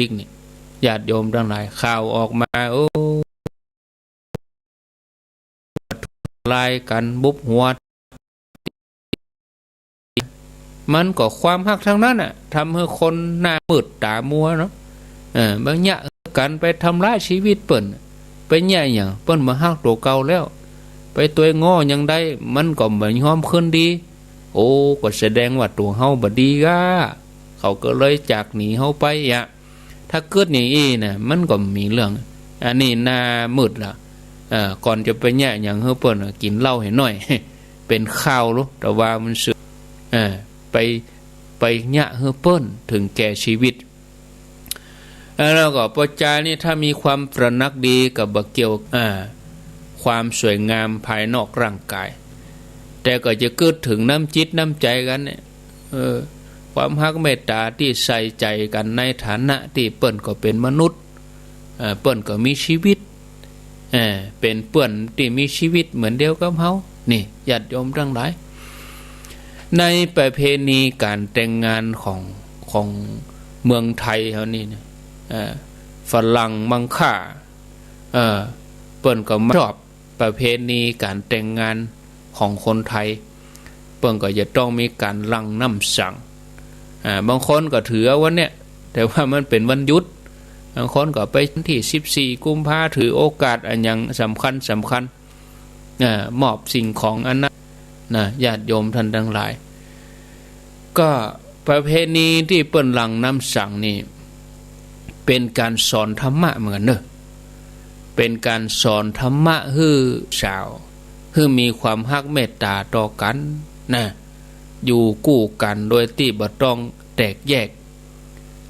อีกนี่ญาติโยมทั้งหลายข่าวออกมาโอ้ลายกันบุบหัวมันก็ความฮักทั้งนั้นอ่ะทำให้คนหน้ามืดตามัวเนาะบางอย่างกันไปทำร้ายชีวิตเปิ้นไปแย่อย่างเปิ้นมาฮักตัวเก่าแล้วไปตัวง้อยังได้มันก็เหมือนยอมขึ้นดีโอ้ก็แสดงว่าตัวเฮาบ่ดีก้าเขาก็เลยจากหนีเฮาไปอ่ะถ้าเกิดอย่างนี้น่ะมันก็มีเรื่องอันนี้หน้ามืดล่ะก่อนจะไปแย่อย่างเฮาเปิ้นกินเหล้าให้หน่อยเป็นข้าวรู้แต่ว่ามันสึกไปแย่เฮาเปิ้นถึงแก่ชีวิตแล้วก็ปัจจัยนี่ถ้ามีความตระหนักดีกับบ่เกี่ยวความสวยงามภายนอกร่างกายแต่ก็จะเกิดถึงน้ำจิตน้ำใจกันเนี่ยความฮักเมตตาที่ใส่ใจกันในฐานะที่เปิ้นก็เป็นมนุษย์เปิ้นก็มีชีวิตเป็นเปิ้นที่มีชีวิตเหมือนเดียวกับเฮานี่ญาติโยมทั้งหลายในประเพณีการแต่งงานของเมืองไทยเฮานี่นะฝรั่งมังค่าเปิ้นก็ชอบประเพณีการแต่งงานของคนไทยเปิ้นก็จะต้องมีการลังน้ำสังบางคนก็ถือวันเนี้ยแต่ว่ามันเป็นวันหยุดบางคนก็ไปที่14กุมภาถือโอกาสอันยังสำคัญมอบสิ่งของอันนั้นนะญาติโยมท่านทั้งหลายก็ประเพณีที่เปิ้นลังน้ำสังนี่เป็นการสอนธรรมะเหมือนเนอะเป็นการสอนธรรมะให้สาวให้มีความฮักเมตตาต่อกันนะอยู่กู้กันโดยที่บ่ต้องแตกแยก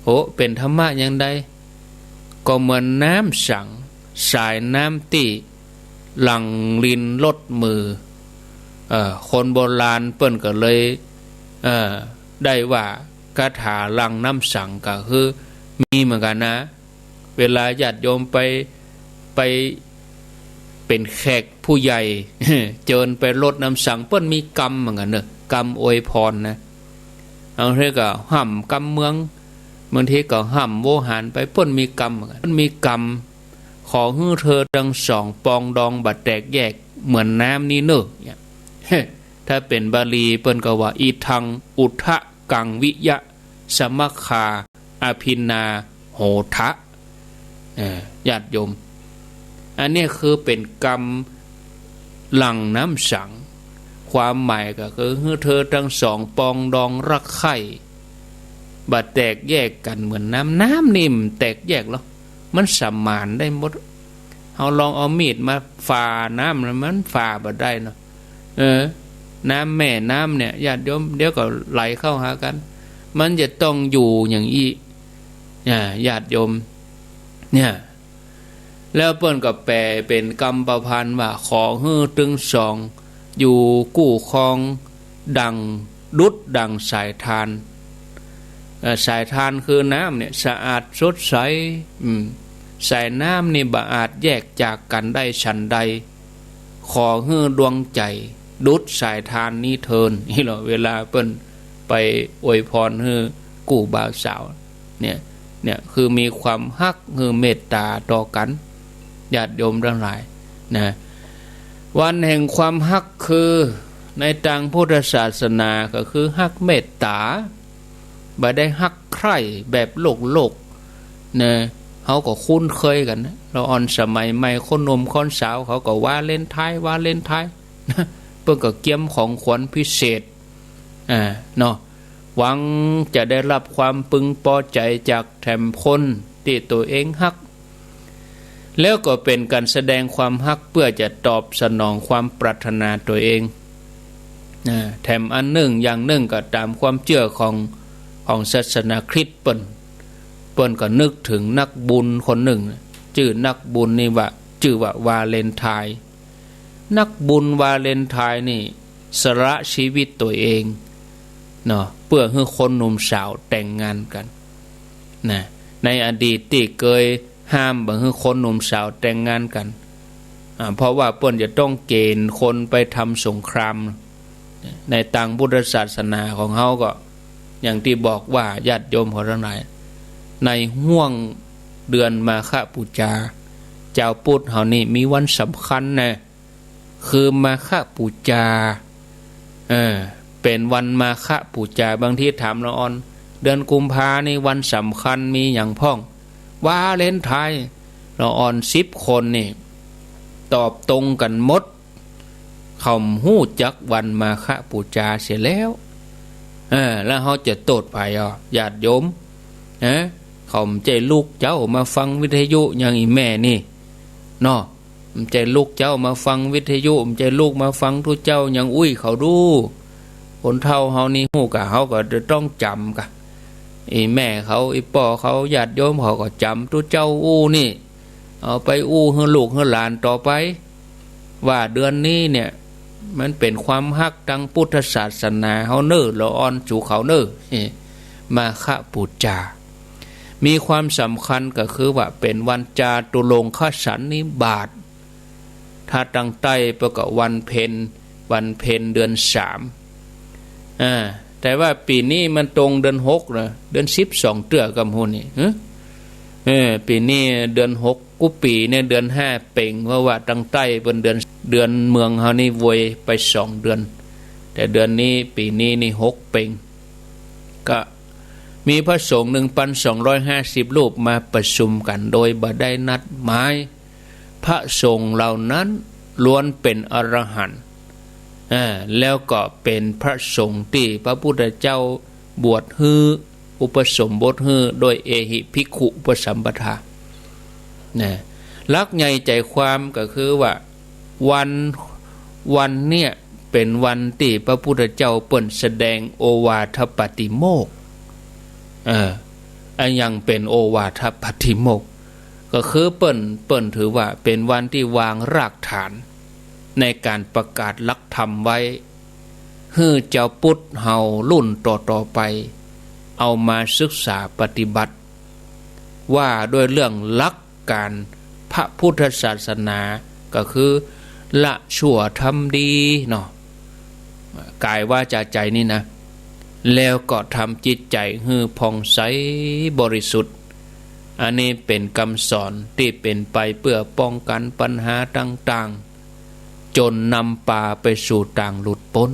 โอ้เป็นธรรมะอย่างใดก็เหมือนน้ำสังสายน้ำที่หลั่งลินลดมือคนโบราณเปิ้นก็เลยได้ว่าคาถาหลั่งน้ำสังก็คือมีเหมือนกันนะเวลาญาติโยมไปเป็นแขกผู้ใหญ่เจิญไปรดน้ำสังเปิ้นมีกรรมเหมือนกันเนอะกรรมอวยพรนะเอาเท่ากับห่ำกรรมเมืองบางทีก็ห่ำโวหารไปเปิ้นมีกรรมเหมือนกันมีกรรมขอให้เธอทั้งสองปองดองบัดแตกแยกเหมือนน้ำนี่เนอะถ้าเป็นบาลีเปิ้นก็ว่าอีทังอุทะกังวิยะสมัคคาอภินาโหทะญาติโยมอันนี้คือเป็นกรรมหลั่งน้ำสังความหมายก็คือให้เธอทั้งสองปองดองรักใคร่บัดแตกแยกกันเหมือนน้ำนิ่มแตกแยกแล้วมันสมานได้หมดเอาลองเอามีดมาฝ่าน้ำแล้วมันฝ่าบ่ได้เนาะน้ำแม่น้ำเนี่ยญาติโยมเดี๋ยวก็ไหลเข้าหากันมันจะต้องอยู่อย่างอีญาติโยมเนี่ยแล้วเปิ้นก็แปลเป็นกรรมประพันธ์ว่าขอให้ตึงสองอยู่กู้ครองดังดุจดังสายทานสายทานคือน้ำเนี่ยสะอาดสดใสสายน้ำนี่บ่อาจแยกจากกันได้ฉันใดขอให้ดวงใจดุจสายทานนี้เทินนี่เหรอเวลาเปิ้นไปอวยพรให้กู้บ่าวสาวเนี่ยคือมีความฮักคือเมตตาต่อกันญาติโยมทั้งหลายนะวันแห่งความฮักคือในทางพุทธศาสนาก็คือฮักเมตตาบ่ได้ฮักใคร่แบบโลกนะเขาก็คุ้นเคยกันนะเราอ่อนสมัยใหม่คนหนุ่มคนสาวเขาก็ว่าเล่นท้ายนะเพื่อก็เกี่ยมของขวัญพิเศษเนาะหวังจะได้รับความพึงพอใจจากแถมคนที่ตัวเองฮักแล้วก็เป็นการแสดงความฮักเพื่อจะตอบสนองความปรารถนาตัวเองแถมอันหนึ่งอย่างหนึ่งก็ตามความเชื่อของศาสนาคริสต์เปิ้นก็นึกถึงนักบุญคนหนึ่งชื่อนักบุญนี่ว่าชื่อว่าวาเลนไทน์นักบุญวาเลนไทน์นี่สละชีวิตตัวเองเนาะเพื่อให้คนหนุ่มสาวแต่งงานกันนะในอดีตที่เคยห้ามบ่ให้คนหนุ่มสาวแต่งงานกันเพราะว่าเปิ้นจะต้องเกณฑ์คนไปทำสงครามในทางพุทธศาสนาของเฮาก็อย่างที่บอกว่าญาติโยมของทั้งหลาย ในห่วงเดือนมาฆบูชาเจ้าพุทธเฮานี่มีวันสำคัญนะคือมาฆบูชาเป็นวันมาฆบูชาบางทีถามละออนเดือนกุมภานี่วันสำคัญมีอย่างพ้องวาเลนไทน์ละออน10 คนนี่ตอบตรงกันหมดเขาหู้จักวันมาฆบูชาเสียแล้วแล้วเขาจะโตดไปญาติโยมเขาใจลูกเจ้ามาฟังวิทยุอย่างอีแม่นี่เนาะใจลูกเจ้ามาฟังวิทยุใจลูกมาฟังทุกเจ้าอย่างอุ้ยเขาดูคนเฒ่าเฮานี่ฮู้กะเฮาก็จะต้องจำกะอีแม่เขาอีป่อเขาญาติโยมเขาก็จำทุกเจ้าอู้นี่เอาไปอู้ให้ลูกให้หลานต่อไปว่าเดือนนี้เนี่ยมันเป็นความฮักทางพุทธศาสนาเฮาเน้อละอ่อนสู่เขาเน้อมาฆบูชามีความสำคัญก็คือว่าเป็นวันจาตุรงคสันนิบาตถ้าตั้งใต้ประกอบวันเพ็ญเดือน3แต่ว่าปีนี้มันตรงเดือน6นะเดือน12เตื้อกำหุ่นนี่ปีนี้เดือน6กุปีเนี่ยเดือน5เป่งเพราะว่าตั้งใต้เป็นเดือนเมืองเฮานี่วยไป2 เดือนแต่เดือนนี้ปีนี้นี่6เป่งก็มีพระสงฆ์ 1,250 รูปมาประชุมกันโดยบ่ได้นัดหมายพระสงฆ์เหล่านั้นล้วนเป็นอรหันต์แล้วก็เป็นพระสงฆ์ที่พระพุทธเจ้าบวชฮืออุปสมบทฮือโดยเอหิภิกขุอุปสัมปทาลักใหญ่ใจความก็คือว่าวันเนี่ยเป็นวันที่พระพุทธเจ้าเปิ้นแสดงโอวาทปาติโมกข์อันยังเป็นโอวาทปาติโมกข์ก็คือเปิ้นถือว่าเป็นวันที่วางรากฐานในการประกาศหลักธรรมไว้ให้เจ้าพุทธเฮารุ่นต่อไปเอามาศึกษาปฏิบัติว่าด้วยเรื่องหลักการพระพุทธศาสนาก็คือละชั่วทำดีเนาะกายว่าจาใจนี่นะแล้วก็ทำจิตใจให้ผ่องใสบริสุทธิ์อันนี้เป็นคำสอนที่เป็นไปเพื่อป้องกันปัญหาต่างๆจนนำป่าไปสู่ต่างหลุดพ้น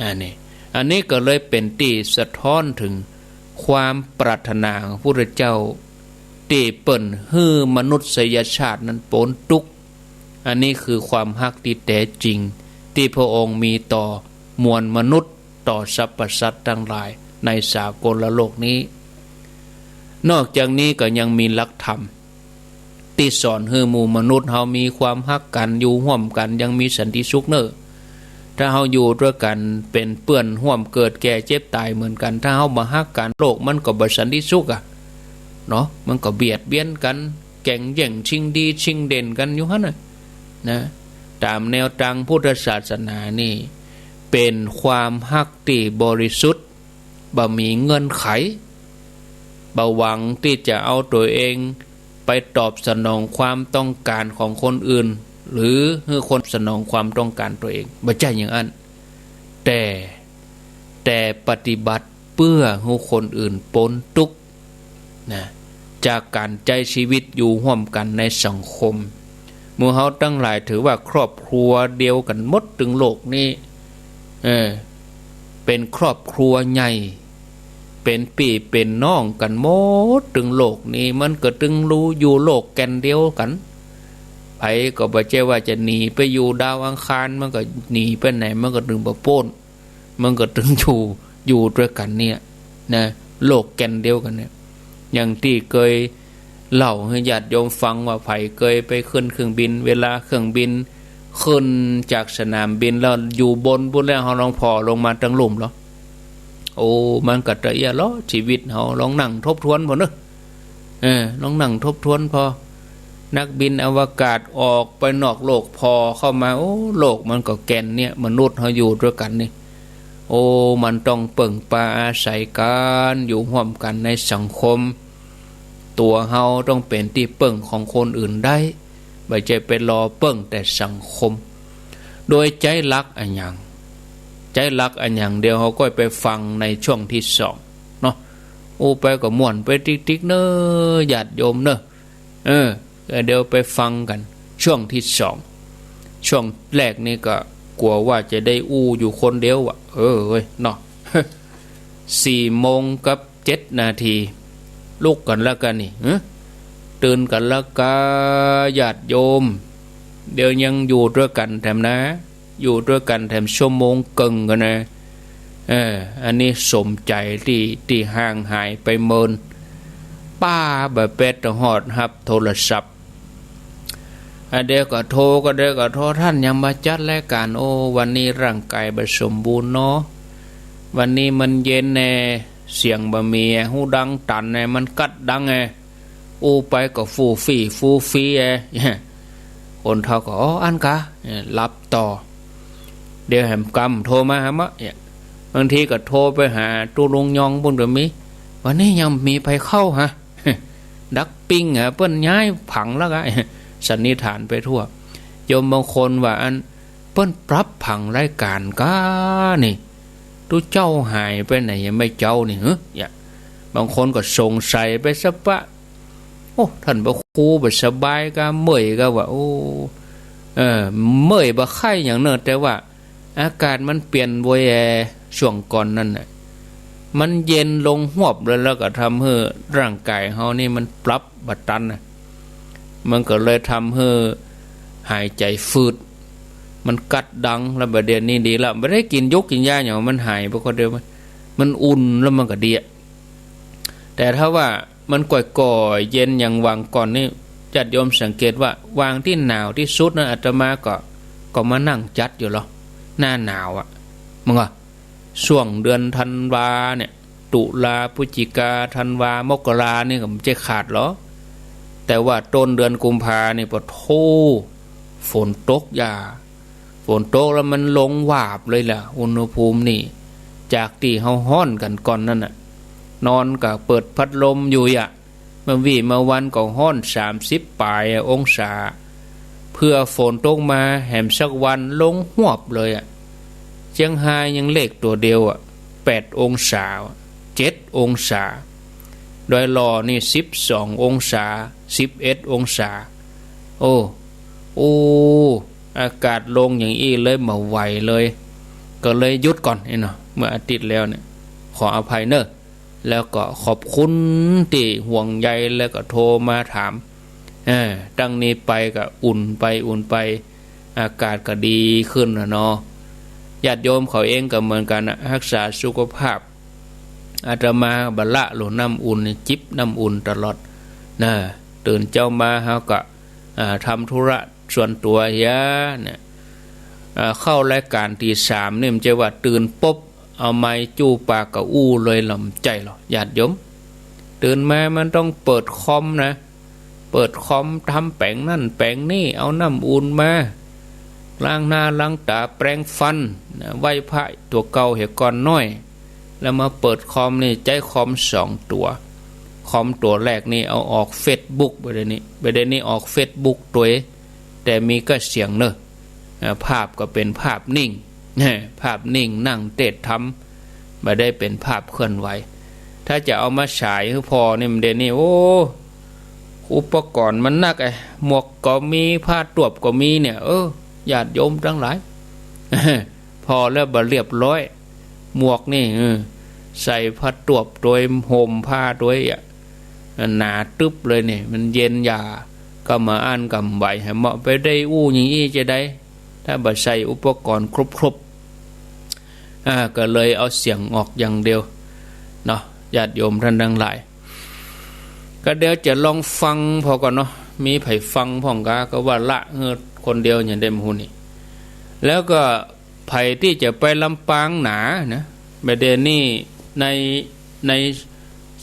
อันนี้ก็เลยเป็นที่สะท้อนถึงความปรารถนาของพระพุทธเจ้าที่เปิ้นฮื้อมนุษยชาตินั้นพ้นทุกข์อันนี้คือความฮักที่แท้จริงที่พระองค์มีต่อมวลมนุษย์ต่อสรรพสัตว์ทั้งหลายในสากลโลกนี้นอกจากนี้ก็ยังมีหลักธรรมที่สอนให้หมู่มนุษย์เฮามีความฮักกันอยู่ร่วมกันยังมีสันติสุขเน้อถ้าเฮาอยู่ด้วยกันเป็นเปื้อนร่วมเกิดแก่เจ็บตายเหมือนกันถ้าเฮามาฮักกันโลกมันก็บ่สันติสุขเนาะมันก็เบียดเบียนกันแข่งแย่งชิงดีชิงเด่นกันอยู่หั่นนะตามแนวทางพุทธศาสนานี่เป็นความฮักที่บริสุทธิ์บ่มีเงื่อนไขบ่หวังที่จะเอาตัวเองไปตอบสนองความต้องการของคนอื่นหรือให้คนสนองความต้องการตัวเองบ่ใช่อย่างนั้นแต่ปฏิบัติเพื่อให้คนอื่นพ้นทุกข์นะจากการใจชีวิตอยู่ร่วมกันในสังคมหมู่เฮาทั้งหลายถือว่าครอบครัวเดียวกันหมดถึงโลกนี้เป็นครอบครัวใหญ่เป็นพี่เป็นน้องกันหมดถึงโลกนี้มันก็ถึงรู้อยู่โลกแก่นเดียวกันไผก็บ่ใช่ว่าจะหนีไปอยู่ดาวอังคารมันก็หนีไปไหนมันก็ถึงบ่พ้นมันก็ถึงอยู่ด้วยกันเนี่ยนะโลกแก่นเดียวกันเนี่ยอย่างที่เคยเล่าให้ญาติโยมฟังว่าไผเคยไปขึ้นเครื่องบินเวลาเครื่องบินขึ้นจากสนามบินแล้วอยู่บนพุ่นแล้วเฮาลองพอลงมาทั้งลุ่มเหรอโอ้มันก็จะเอียล้อชีวิตเฮาลองนั่งทบทวนพอเนอะลองนั่งทบทวนพอนักบินอวกาศออกไปนอกโลกพอเข้ามาโอ้โลกมันก็แก่นเนี่ยมนุษย์เฮาอยู่ด้วยกันนี่โอ้มันต้องเปิ่งปาอาศัยกันอยู่ร่วมกันในสังคมตัวเฮาต้องเป็นที่เปิ่งของคนอื่นได้ไม่ใช่ไปรอเปิ่งแต่สังคมโดยใจรักอันอย่างเดียวเขาก็ไปฟังในช่วงที่2เนาะ อู้ไปก็ม่วนไปติ๊กๆเนอะญาติโยมเนอะเดี๋ยวไปฟังกันช่วงที่สองช่วงแรกนี่ก็กลัวว่าจะได้อู้อยู่คนเดียวเว้ยเนาะ 4:07 นาทีลุกกันแล้วกันนี่ตื่นกันแล้วก็ญาติโยมเดี๋ยวยังอยู่ด้วยกันแถมนะอยู่ด้วยกันแถมชั่วโมงกึ่งกันนะอันนี้สมใจที่ห่างหายไปเมินป้าแบบเป็ดหอดครับโทรศัพท์เดี๋ยวก็โทรท่านยังมาจัดรายการโอ้วันนี้ร่างกายบ่สมบูรณ์เนาะวันนี้มันเย็นแน่เสียงบะมีหูดังตันแน่มันกัดดังไงอู้ไปก็ฟูฟีคนเท่าก็อันกะรับต่อเดี๋ยวแหมกำโทรมาหามะบางทีก็โทรไปหาตู้ลุงยองบุญก็มีวันนี้ยังมีไปเข้าฮะดักปิ้งเปิ้นย้ายผังแล้วไงสันนิษฐานไปทั่วโยมบางคนว่าอันเปิ้นปรับผังรายการก้านี่ตู้เจ้าหายไปไหนยังไม่เจ้านี่บางคนก็สงสัยไปสัปะโอ้ท่านบ่ครูบ่สบายก็เมื่อยก็ว่าโอ้เมื่อยบ่ไข้อย่างเนอะแต่ว่าอากาศมันเปลี่ยนบ่อยช่วงก่อนนั่นน่ะมันเย็นลงหวบแล้วก็ทำให้ร่างกายเฮานี่มันปรับบัดตันน่ะมันก็เลยทำให้หายใจฝืดมันกัดดังแล้วประเด็นนี้ดีแล้วไม่ได้กินยกกินยาอย่างมันหายเพราะคนเดียวมันอุ่นแล้วมันก็ดีแต่ถ้าว่ามันก่อยๆเย็นอย่างวางก่อนนี่จัดโยมสังเกตว่าวางที่หนาวที่สุดนะอาตมาก็มานั่งจัดอยู่หรอหน้าหนาวมึงช่วงเดือนธันวาเนี่ยตุลาพฤศจิกาธันวามกรานี่ก็มันจะขาดหรอแต่ว่าต้นเดือนกุมภานี่ปะโทฝนตกยาฝนตกแล้วมันลงวาบเลยล่ะอุณหภูมินี่จากที่เฮาฮ้อนกันก่อนนั่นน่ะนอนก็เปิดพัดลมอยู่เมื่อวันก็ฮ้อน30ปลายองศาเพื่อฝนตกมาแหมสักวันลงหวบเลยเชียงรายยังเลขตัวเดียว8องศา7องศาโดยรอนี่12องศา11องศาโอ้อากาศลงอย่างอี้เลยมาไหวเลยก็เลยหยุดก่อนเนาะเมื่ออาทิตย์แล้วเนี่ยขออภัยเนอะแล้วก็ขอบคุณที่ห่วงใยแล้วก็โทรมาถามตั้งนี้ไปก็อุ่นไปอากาศก็ดีขึ้นนะเนาะญาติโยมเขาเองก็เหมือนกันนะรักษาสุขภาพอาตมาบละหลน้ำอุ่นจิบน้ำอุ่นตลอดนะตื่นเจ้ามาเขาก็ทำธุระส่วนตัวเนี่ยเข้ารายการที่3เนี่ยมันจะว่าตื่นปุ๊บเอาไม้จู้ปากกับอู้เลยลำใจหรอญาติโยมตื่นมามันต้องเปิดคอมนะเปิดคอมทำแปลงนั่นแปลงนี่เอาน้ำอุ่นมาล้างหน้าล้างตาแปรงฟันไหว้พระตัวเก่าเหตุก่อนน้อยแล้วมาเปิดคอมนี่ใจคอม2ตัวคอมตัวแรกนี่เอาออกเฟซบุ๊กไปเดี๋ยวนี้ออกเฟซบุ๊กตัวแต่มีก็เสียงเนอะภาพก็เป็นภาพนิ่งภาพนิ่งนั่งเตะทำไม่ได้เป็นภาพเคลื่อนไหวถ้าจะเอามาฉายให้พอเนี่ยมันเดี๋ยวนี้โอ้อุปกรณ์มันนักหมวกก็มีผ้าตวบก็มีเนี่ยญาติโยมทั้งหลาย พอแล้วบ่เรียบร้อยหมวกนี่ใส่ผ้าตวบโดยห่มผ้าด้วยหนาตึ๊บเลยเนี่ยมันเย็นยาก็มาอ่านกำใบให้เหมาะไปได้อู้อย่างนี้จะได้ถ้าบ่ใส่อุปกรณ์ครบก็เลยเอาเสียงออกอย่างเดียวเนาะญาติโยมท่านทั้งหลายก็เดี๋ยวจะลองฟังพอก่อนเนาะมีไผฟังพ่องกาก็ว่าละคนเดียวอย่างเดมหูนี่แล้วก็ไผที่จะไปลำปางหนานะประเด็นนี้ใน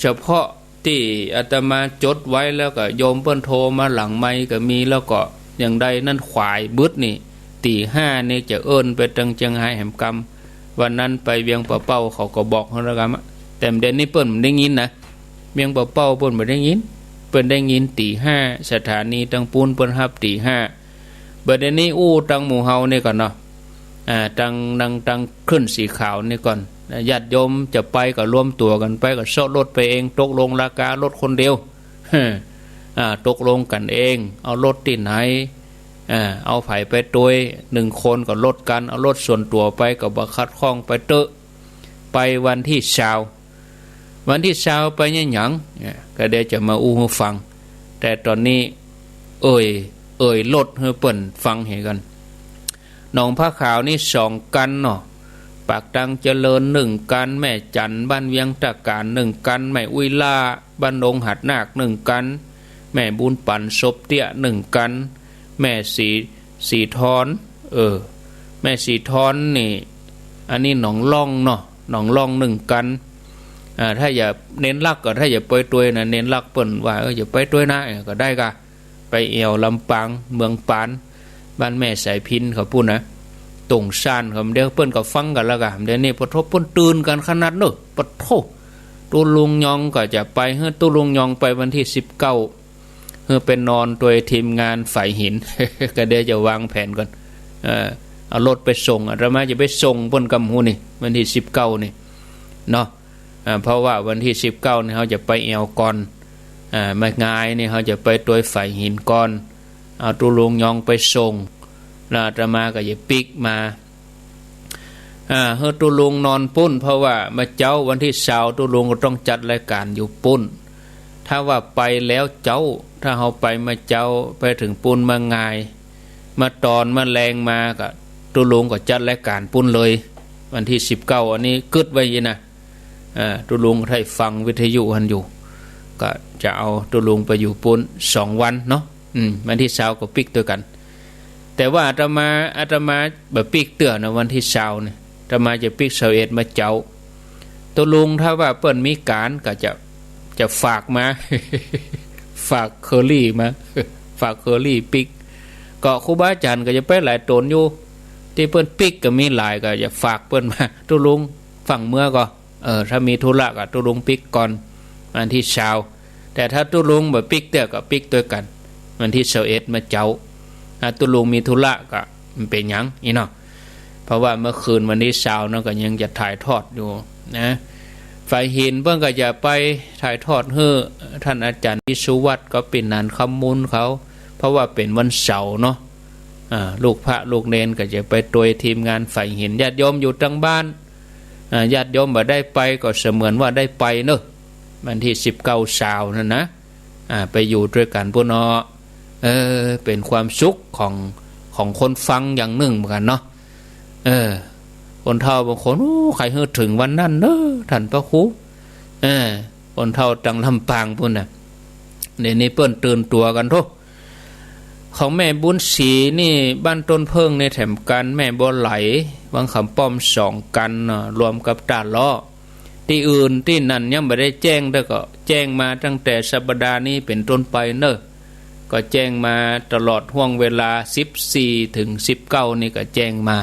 เฉพาะที่อาตมาจดไว้แล้วก็โยมเปิ้นโทรมาหลังไมค์ก็มีแล้วก็อย่างใดนั่นขวายบึดนี่ตี5นี่จะเอิ้นไปจังเชียงรายแหมกำวันนั้นไปเวียงปะเป้าเขาก็บอกเขาแล้วกันแต่เดี๋ยวนี้เปิ้นได้ยินนะเวียงปะเป้าเปิ้นบ่ได้ยินเปิ้นได้ยินตี5สถานีตังปูนเปิ้นรับตี5เดี๋ยวนี้อู้ตังหมู่เฮานี่ก่อนเนาะตังขึ้นสีขาวนี่ก่อน ญาติโยมจะไปก็รวมตัวกันไปก็เช่ารถไปเองตกลงราคารถคนเดียวตกลงกันเองเอารถที่ไหนเอาไผ่ไปตัว1 คนก็ลดกันเอารถส่วนตัวไปก็บักคัดข้องไปเตอะไปวันที่เช้าไปเนี่ยหยังก็เดี๋ยวจะมาอู้ให้ฟังแต่ตอนนี้เอ่ยลดให้เปิ่นฟังให้กันหนองผ้าขาวนี่2 กันเนาะปากตังเจริญ1 กันแม่จันบ้านเวียงตะการ1 กันแม่อุ้ยล่าบ้านดงหัดนาค1 กันแม่บุญปั่นศพเตี้ย1 กันแม่สีทอนแม่สีทอนนี่อันนี้หนองล่องเนาะหนองล่อง1 กันถ้าอย่าเน้นลักก็ถ้าอย่าไปตัวนะเน้นลักเปิ่นว่าอย่าไปตัวนะก็ได้กะไปเอวลำปางเมืองปานบ้านแม่สายพินเขาพูดนะตงซานเขาเดี๋ยวเปิ้นก็ฟังกันแล้วกันเดี๋ยวนี้ปะทบเปิ้นตื่นกันขนาดเนอะปะโทตุลุงยองก็จะไปเฮ้ตุลุงยองไปวันที่19เฮ้เป็นนอนตัวทีมงานฝ่ายหิน ก็เดี๋ยวจะวางแผนกันเอารถไปส่งอาตมาจะไปส่งเปิ้นกำหูนี่วันที่19นี่เนาะเพราะว่าวันที่19นี่เขาจะไปแอวก่อนไม่ง่ายนี่เขาจะไปตัวฝ่ายหินก่อนเอาตุลุงยองไปส่งแล้วอาตมาก็จะปิกมาเฮ้ตุลุงนอนปุ้นเพราะว่ามาเจ้าวันที่20ตุลุงก็ต้องจัดรายการอยู่ปุ้นถ้าว่าไปแล้วเจ้าถ้าเขาไปมาเจ้าไปถึงปุ้นมาง่ายมาตอนมาแรงมาก็ตุลุงก็จัดรายการปุ้นเลยวันที่19อันนี้กึดไว้ยินะตุลุงให้ฟังวิทยุหันอยู่ก็จะเอาตุลุงไปอยู่ปุ้น2 วันเนาะวันที่20ก็ปิกด้วยกันแต่ว่าอาตมาแบบปิกเตือนนะวันที่20เนี่ยอาตมาจะปิก21มาเจ้าตุลุงถ้าว่าเปิ้นมีการก็จะฝากมา ฝากเคอรี่มา ฝากเคอรี่ปิกก็ครูบาอาจารย์ก็จะไปหลายตนอยู่ที่เปิ้นปิกก็มีหลายก็จะฝากเปิ้นมาตุลุงฝั่งเมื่อก็ถ้ามีธุระก็ตุลุงปิกก่อนวันที่20แต่ถ้าตุลุงแบบปิกเตี้ยก็ปิกด้วยกันวันที่21มาเจ้าตุลุงมีธุระก็มันเป็นหยังอีเนาะเพราะว่าเมื่อคืนวันที่20นั่นก็ยังจะถ่ายทอดอยู่นะฝ่ายหินเพิ่งก็จะไปถ่ายทอดให้ท่านอาจารย์วิสุวัตรก็เป็นนานคำมูลเขาเพราะว่าเป็นวันเสาร์เนาะลูกพระลูกเนนก็จะไปตัวทีมงานฝ่ายหินญาติโยมอยู่ทางบ้านญาติโยมบ่ได้ไปก็เสมือนว่าได้ไปเนอะวันที่19นั่นนะไปอยู่ด้วยกันพวกเนาะเป็นความสุขของคนฟังอย่างหนึ่งเหมือนกันเนาะคนเฒ่าบางคนใครเฮือถึงวันนั้นเนอะท่านพระครูคนเฒ่าจังลำปางพุ่นน่ะในนี้เปิ้นตื่นตัวกันทุกของแม่บุญศรีนี่บ้านต้นเพิงในแถมกันแม่บัวไหลวังคำป้อม2 กันรวมกับตาล้อที่อื่นที่นั่นยังไม่ได้แจ้งแต่ก็แจ้งมาตั้งแต่สัปดาห์นี้เป็นต้นไปเนอะก็แจ้งมาตลอดห่วงเวลา14 ถึง 19นี่ก็แจ้งมา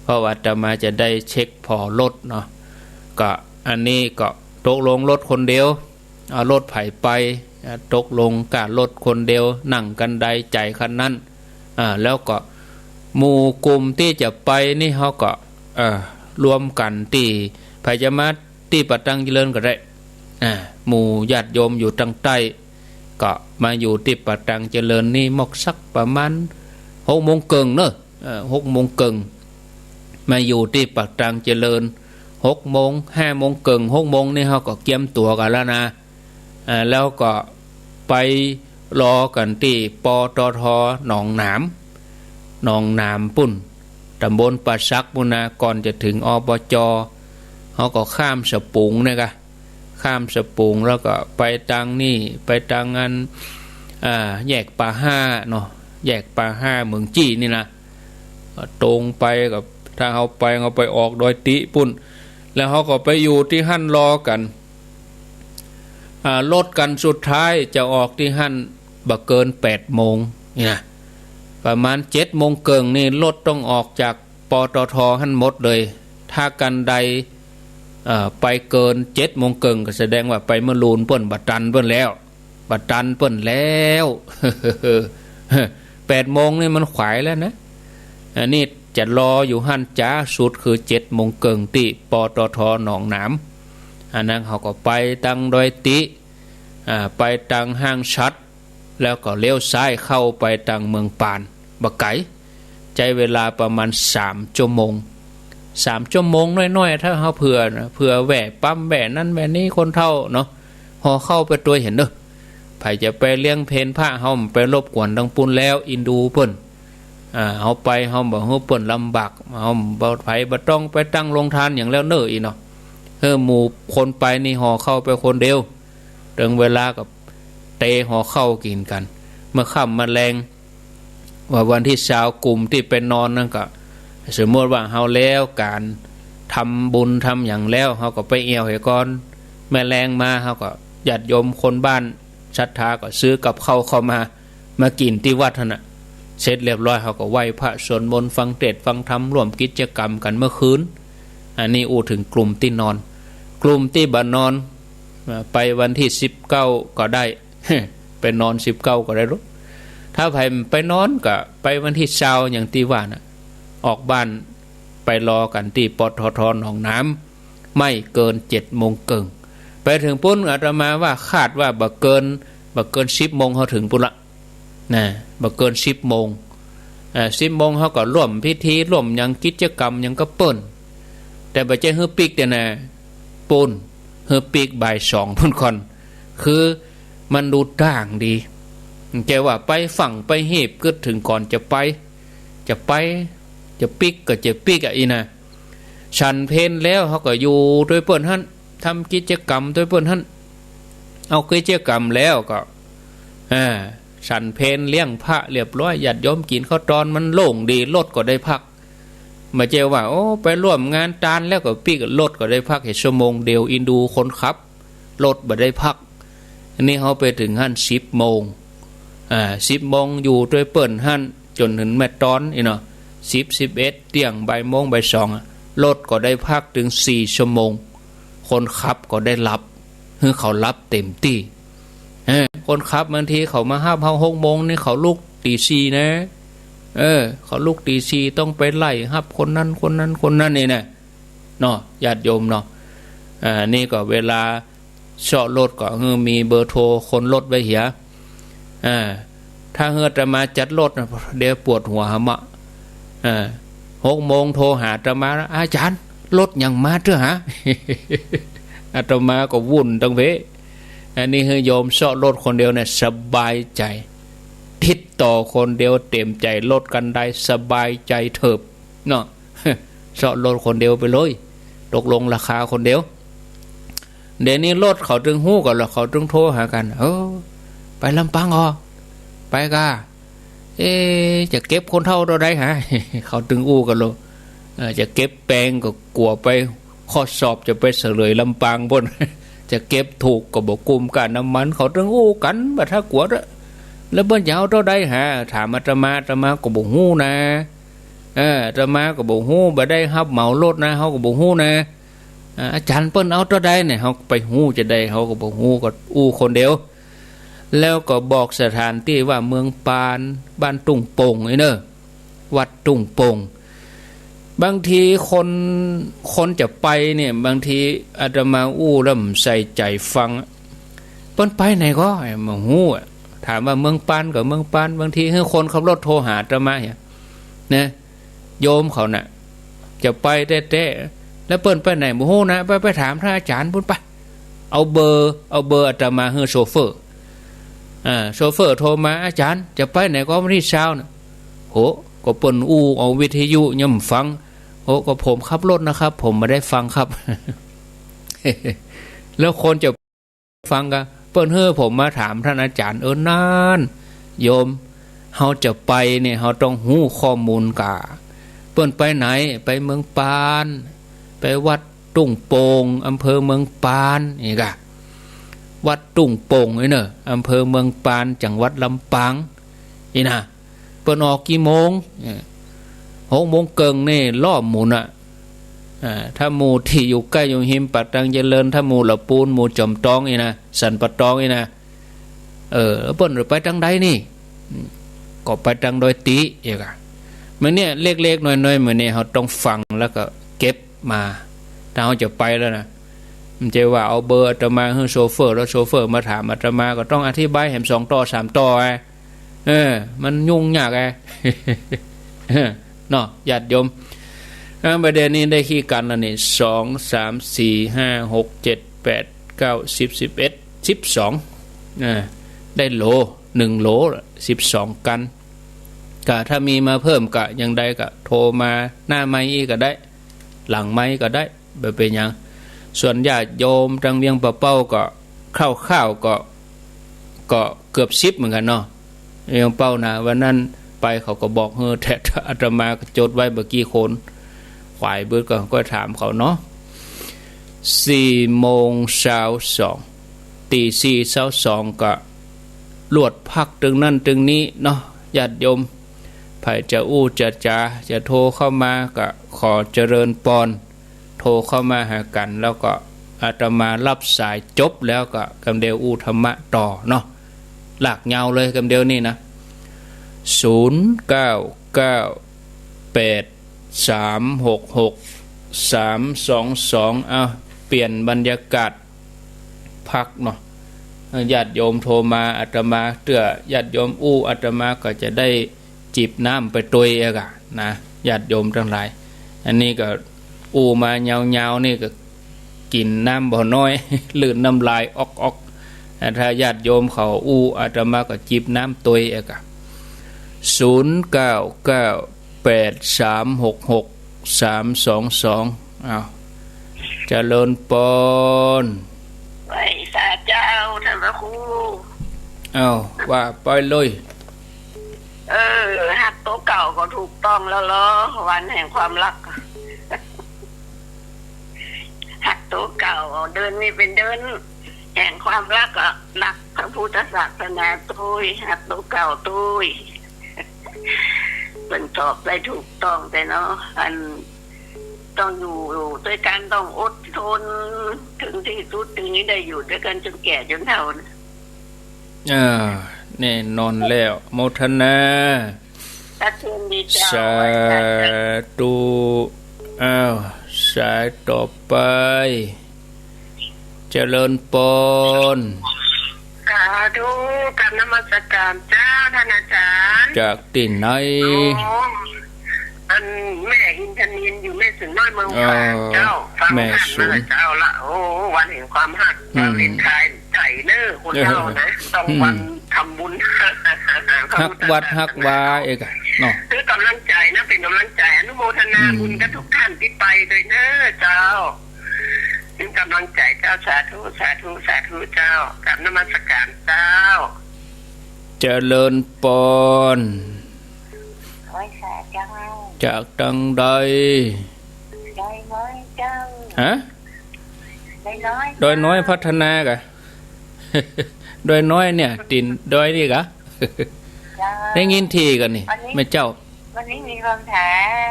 เพราะว่าจะมาจะได้เช็คพอรถเนาะก็อันนี้ก็ตกลงรถคนเดียวเอารถไผ่ไปตกลงการรถคนเดียวนั่งกันใดใจคันนั้นแล้วก็หมู่กลุ่มที่จะไปนี่เขาก็รวมกันที่ไผ่จะมาที่ปัตตังเจริญก็ได้หมู่ญาติโยมอยู่ทางใต้ก็มาอยู่ที่ปัตตังเจริญนี่มอกสักประมาณ6 โมงครึ่งเนอะ6 โมงครึ่งมาอยู่ที่ปัตตังเจริญ6 โมง 5 โมงครึ่ง6 โมงนี่เขาก็เตรียมตัวกันแล้วนะแล้วก็ไปรอกันที่ปตท.หนองหนามปุ่นตำบลปะซักปุนาก่อนจะถึงอบจ.เขาก็ข้ามสปุงเนี่ยกะข้ามสปุงแล้วก็ไปตังนี่ไปตังงานแยกป่าห้าเนาะแยกป่าห้าเมืองจี้นี่นะตรงไปกับถ้าเขาไปออกดอยติปุ่นแล้วเขาก็ไปอยู่ที่หั่นรอกันรถกันสุดท้ายจะออกที่หั่นบ่เกิน8 โมงนี่นะประมาณ7 โมงเกิงนี่รถต้องออกจากปตท.หั่นหมดเลยถ้ากันใดไปเกิน7 โมงเกิงก็แสดงว่าไปเมื่อลูนเปิ้นบัดตันเปิ้นแล้ว8 โมงนี่มันขวายแล้วนะนี่ จะรออยู่หั่นจ้าสุดคือ7 โมงเกิงติปตท.หนองน้ำอันนั้นเขาก็ไปตังดอยติไปตังห้างชัดแล้วก็เลี้ยวซ้ายเข้าไปตังเมืองปานบักไก่ใจเวลาประมาณ3 ชั่วโมง3 ชั่วโมงน้อยๆถ้าเขาเผื่อแหวะปั๊มแหวะนั่นแหวะนี้คนเท่าเนาะพอเข้าไปตัวเห็นเด้อไผจะไปเลี้ยงเพนผ้าเฮาไปรบกวนดังปุ่นแล้วอินดูเพิ่นเฮาไปเฮาบ่ฮู้เปิ้นลำบากเฮาบ่ไผบ่ต้องไปตั้งโรงทานอย่างแล้วเน้ออีเนาะหมู่คนไปนี่ห่อเข้าไปคนเดียวถึงเวลากับเตห่อเข้ากินกันเมื่อค่ำมาแรงว่าวันที่20 กลุ่มที่ไปนอนนั่นก็สมมติว่าเฮาแล้วการทำบุญทำอย่างแล้วเฮาก็ไปเอวให้ก่อนแม่แรงมาเฮาก็ญาติโยมคนบ้านศรัทธาก็ซื้อกับข้าวเข้ามากินที่วัดน่ะเสร็จเรียบร้อยเฮาก็ไหว้พระสวดมนต์ฟังเทศน์ฟังธรรมร่วมกิจกรรมกันเมื่อคืนอันนี้อู้ถึงกลุ่มที่นอนกลุ่มที่บ่นอนไปวันที่19ก็ได้ ไปนอน19ก็ได้รู้ถ้าไปนอนก็ไปวันที่20อย่างที่ว่าน่ะออกบ้านไปรอกันที่ปตท.หนองน้ำไม่เกิน7 โมงเกิงไปถึงปุ่นอาตมาว่าคาดว่าบ่เกิน10 โมงเขาถึงปุ่นละนะบ่เกิน10 โมง10 โมงเขาก็ร่วมพิธีร่วมยังกิจกรรมยังก็เปิ้นแต่บ่ใช่ฮือปิกแต่นะปุ่นฮือปิกบ่าย2พุ่นก่อนคือมันดูต่างดีแกว่าไปฝั่งไปเฮ็บกึดถึงก่อนจะปิกก็จะปิกอีนะฉันเพลแล้วเขาก็อยู่ด้วยเปิ้นหั่นทำกิจกรรมด้วยเปิ้นหั่นเอากิจกรรมแล้วก็ฉันเพลเลี้ยงพระเรียบร้อยญาติโยมกินข้าวตอนมันโล่งดีรถก็ได้พักมาเจอว่าโอ้ไปร่วมงานตานแล้วก็ปิกรถก็ได้พักแค่ชั่วโมงเดียวอินดูคนขับรถบ่ได้พักอันนี้เขาไปถึงหั่น10 โมง10 โมงอยู่ด้วยเปิ้นหั่นจนถึงแม่ตอนอีเนาะ10 11เที่ยงบ่ายโมงบ่าย2รถก็ได้พักถึง4 ชั่วโมงคนขับก็ได้รับคือเขารับเต็มที่คนขับบางทีเขามาห้ามเฮา6 โมงนี่เขาลุกตี 4นะเขาลุกตี 4ต้องไปไล่ฮับคนนั้นนี่นะเนาะญาติโยมเนาะนี่ก็เวลาเชาะรถก็คือมีเบอร์โทรคนรถไว้เหียถ้าเฮือจะมาจัดรถเดี๋ยวปวดหัวหำ6 โมงโทรหาอาตมาอาจารย์รถยังมาเถอะฮะ อาตมาก็วุ่นตั้งเวอันนี้คือโยมเสาะรถคนเดียวเนี่ยสบายใจติดต่อคนเดียวเต็มใจรถกันได้สบายใจเถิบเนาะ เสาะรถคนเดียวไปเลยตกลงราคาคนเดียวเดี๋ยวนี้รถเขาจึงฮู้กันแล้วเขาจึงโทรหากันไปลำปางไปกะจะเก็บคนเท่าเราได้ฮะ เขาจึงอู้กันเลยจะเก็บแปลงก็กลัวไปข้อสอบจะไปเสลยลำปางบน จะเก็บถูกก็บอกกุมกันน้ำมันเขาจึงอู้กันบัดถ้ากลัวแล้วเบิ้ลยาวเท่าได้ฮะถามอาตมาก็บอกฮู้นะอาตมาก็บอกฮู้บ่ได้ฮับเหมารถนะเขาก็บอกฮู้นะอาจารย์เปิ้นเอาเท่าใดเนี่ยเขาไปฮู้จะได้เขาก็บอกฮู้ก็อู้คนเดียวแล้วก็บอกสถานที่ว่าเมืองปานบ้านตุ่งโป่งไอ้เนอะวัดตุ่งโป่งบางทีคนจะไปเนี่ยบางทีอาตมาอู้แล้วใส่ใจฟังเปิ้นไปไหนก็มาฮู้ถามว่าเมืองปานกับเมืองปานบางทีให้คนขับรถโทรหาอาตมาเนี่ยนะโยมเขาน่ะจะไปเต้แล้วเปิ้นไปไหนบ่ฮู้นะไปถามท่านอาจารย์พุ่นไปเอาเบอร์อาตมาให้โชเฟอร์โชเฟอร์โทรมาอาจารย์จะไปไหนก็วันที่เช้าน่ะโหก็เปิ้นอู้เอาวิทยุย่ำฟังโหก็ผมขับรถนะครับผมไม่ได้ฟังครับ แล้วคนจะฟังกันเปิ้นผมมาถามท่านอาจารย์นานโยมเฮาจะไปเนี่ยเฮาต้องฮู้ข้อมูลกะเปิ้นไปไหนไปเมืองปานไปวัดตุ่งโป่งอำเภอเมืองปานนี่กะวัดตุ่งโป่งนี่เนอะอำเภอเมืองปานจังหวัดลำปางนี่นะเปิ้นออกกี่โมง6 โมงเกิงนี่ล้อมหมู่น่ะถ้าหมู่ที่อยู่ใกล้อยู่หิมปัดตังเจริญถ้าหมู่ละปูนหมู่จอมตองนี่นะสันปะตองนี่นะเปิ้นไปทางใดนี่ก็ไปทางดอยติอีก เหมือนเนี่ยเล็กๆน้อยๆเหมือนเนี่ยเขาต้องฟังแล้วก็เก็บมาถ้าเขาจะไปแล้วนะมันจะว่าเอาเบอร์อาตมาให้โชเฟอร์แล้วโชเฟอร์มาถามอาตมาก็ต้องอธิบายแหม2 ต่อ 3 ต่อไงมันยุ่งยากไง เนาะญาติโยมประเด็นนี้ได้ขี้กันแล้วนี่2 3 4 5 6 7 8 9 10 11 12ได้โล1 โล12 กันก็ถ้ามีมาเพิ่มก็ยังได้ก็โทรมาหน้าไม้อีกก็ได้หลังไม้ก็ได้แบบเป็นอย่างส่วนญาติโยมจังเวียงปะเป้าก็ข้าวๆก็เกือบ10เหมือนกันเนาะเวียงเป้านะวันนั้นไปเขาก็บอกแต่อาตมาก็จดไว้เมื่อกี้คนฝ่ายเบิดก็ถามเขาเนาะ4 โมงเช้า2 ตี 4 เช้า2ก็ลวดพักตึงนั่นตึงนี้เนาะญาติโยมไผจะจะโทรเข้ามาก็ขอเจริญปอนโทรเข้ามาหากันแล้วก็อาตมารับสายจบแล้วก็กำเดียวธรรมะต่อเนาะหลากยาวเลยกำเดียวนี่นะ0 9 9 8 3 6 6 3 2 2เปลี่ยนบรรยากาศพักเนาะญาติโยมโทรมาอาตมาเตื้อญาติโยมอาตมาก็จะได้จิบน้ำไปตุยเองนะญาติโยมทั้งหลายอันนี้ก็มายาวๆนี่ก็กินน้ำบ่น้อย ลื่นน้ำลายออกถ้าญาติโยมเขาอาตมาก็จิบน้ำตุยเอง0 9 9 8 3 6 6 3 2 2เจริญปนไหว้สาเจ้าท่านพระครูว่าไปเลยหักโต๊ะเก่าก็ถูกต้องแล้วเหรอวันแห่งความรัก หักโต๊ะเก่าเดินนี่เป็นเดินแห่งความรักรักพระพุทธศาสนาตุ้ยหักโต๊ะเก่าตุ้ยเป็นตอบได้ถูกต้องแต่เนาะอันต้องอยู่ด้วยกันต้องอดทนถึงที่สุดถึงนี้ได้อยู่ด้วยกันจนแก่จนเฒ่านะแน่นอนแล้วโมทนาสาธุสายต่อไปเจริญปนสาธุกับนมัสการเจ้าท่านอาจารย์จากที่ไหนอันแม่อินทนินอยู่แม่สึงน้อยเมืองฝางเจ้าฟังท่านมาเจ้าละวันแห่งความฮักวาเลนไทน์ใจเน้อคนเจ้านะต้องวันทำบุญฮักวัดฮักวาเอกเนาะคือกำลังใจนะเป็นกำลังใจอนุโมทนาบุญกับทุกท่านที่ไปเลยเน้อเจ้าเป็นกำลังใจเจ้าสาธุสาธุสาธุเจ้ากับนมัสการเจ้าเจริญปนจากตังใดฮะดอยน้อยพัฒนากะดอยน้อยเนี่ยตินดอยนี่กะได้ยินทีกันนี่ไม่เจ้าวันนี้มีคำถาม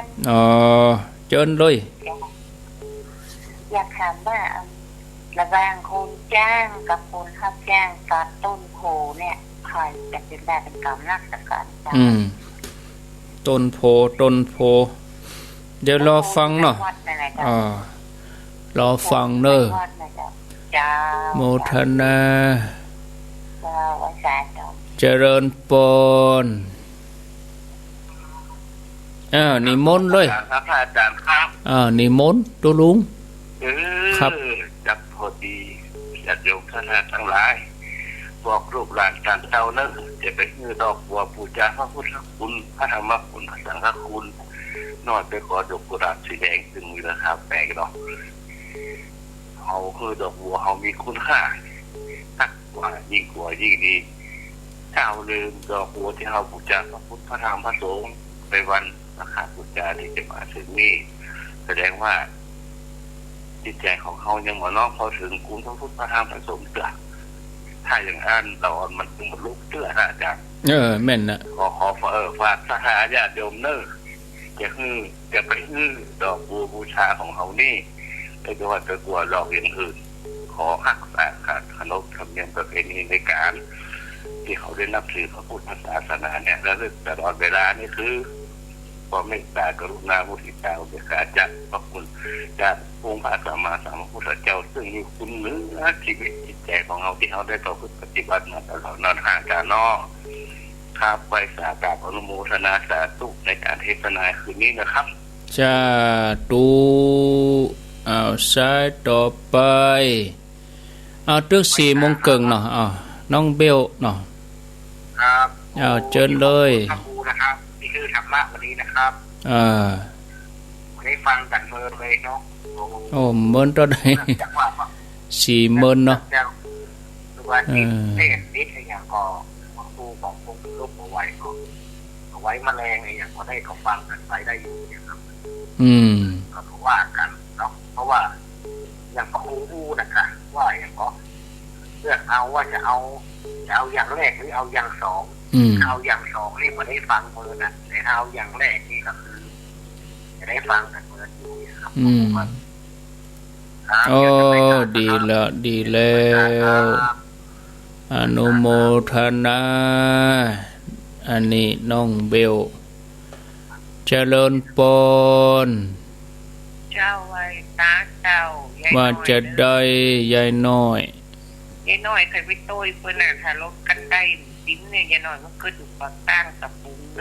เจิญเลยอยากถามว่าระหว่างคนจ้างกับคนรับจ้างการต้นโพเนี่ยใครจะเป็นได้เป็นกรรมนักสักการจ้าต้นโพเดี๋ยวรอฟังเนาะรอฟังเนอะโมทนาเจริญปนนิมนต์เลยครับอาจารย์ครับนิมนต์ตัวลุงครับจับพอดีญาติโยมท่านทั้งหลายบอกลูกหลานต่างเจ้านั้นจะไปฮื้อดอกบัวปูจาพระพุทธคุณพระธรรมคุณพระสังฆคุณนอนไปขอดอกกุหลาบสีแดงซึ่งมีราคาแพงดอกเขาคือดอกบัวเขามีคุณค่าทักกว่ายิ่งกว่ายิ่งดีถ้าเราลืมดอกบัวที่เราบูชาพระพุทธพระธรรมพระสงฆ์ไปวันราคาบูชาที่จะมาถึงนี้แสดงว่าจิตใจของเขายังหมอน้องพอถึงคุณพระพุทธพระธรรมพระสงฆ์เกิดถ้าอย่างนั้นเรามันเป็นมนุษย์เตื้อนะอาจารย์แม่นนะขอฝากสหายญาติโยมเนอจะไปดอกบัวบูชาของเขานี่ไปดูว่าจะกลัวหลอกอย่างอื่นขอหักษาขนบธรรมเนียมประเพณีในการที่เขาได้นับถือพระพุทธศาสนาเนี่ยระลึกตลอดเวลานี่คือ ความเมตตากรุณามุทิตาอุเบกขาจากพระคุณจากองค์พระสัมมาสัมพุทธเจ้าซึ่งมีคุณเหนือชีวิตจิตใจของเราที่เราได้ต่อพฤติปฏิบัติมาตลอดนานห่างจากนอกข้าไปสากราบอนุโมทนาสาธุในการเทศนาคืนนี้นะครับจ้าตูเอาสายต่อไปเอาตึก4 โมงครึ่งเนาะน้องเบลเนาะครับเอาเชิญเลยครับครูนะครับนี่คือธรรมะวันนี้นะครับวันนี้ฟังกันเมินเลยเนาะโอ้เมินตัวใด40,000เนาะวันนี้เทศนิดอย่างก็ครูของพวกลูกเอาไว้ก็เอาไว้แมลงอย่างก็ได้เขาฟังกันไปได้อยู่นะครับก็ว่ากันเนาะเพราะว่าอย่างพระครูอู้นะคะว่าอย่างก็เลือกเอาว่าจะเอาอย่างแรกหรือเอาอย่างสองเอาอย่างสองนี่มาได้ฟังเมื่อนะแต่เอาอย่างแรกนี่ก็คือจะได้ฟังกันเมื่ออยู่ครับโอ้ดีแล้วอนุโมทนาอันนี้น้องเบลเจริญปนเจ้าไว้ตาเจ้าว่าจะได้ยายน้อยเคยไปโต้ยเพื่อนน่ะถ้ารถกันได้ดิ้นเนี่ยยายน้อยมันเกิดอยู่ปากตั้งตะปุงเด้